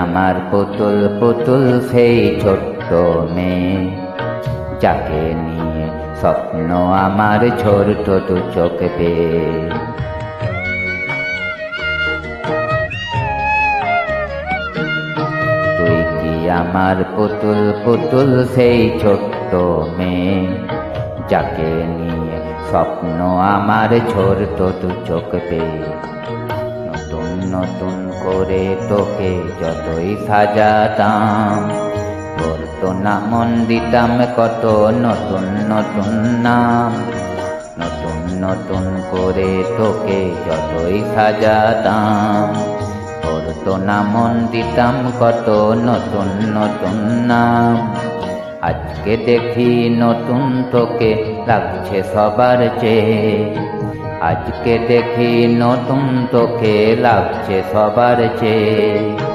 আমার পুতুল পুতুল সেই ছোট্ট মেয়ে, যাকে নিয়ে স্বপ্ন আমার ছোট দু চোখ পেয়ে। তুই কি আমার পুতুল পুতুল সেই ছোট্ট মেয়ে, যাকে নিয়ে স্বপ্ন আমার ছোট দু চোখ পেয়ে। নতুন নতুন করে তোকে যতই সাজাতাম, তোর তো নামন দিতাম কত নতুন নতুন নাম। নতুন নতুন করে তোকে যতই সাজাতাম, তোর তো নামন দিতাম কত নতুন নতুন নাম। আজকে দেখি নতুন তোকে লাগছে সবার চেয়ে, আজকে দেখি নতুন তোকে লাগছে সবার চেয়ে।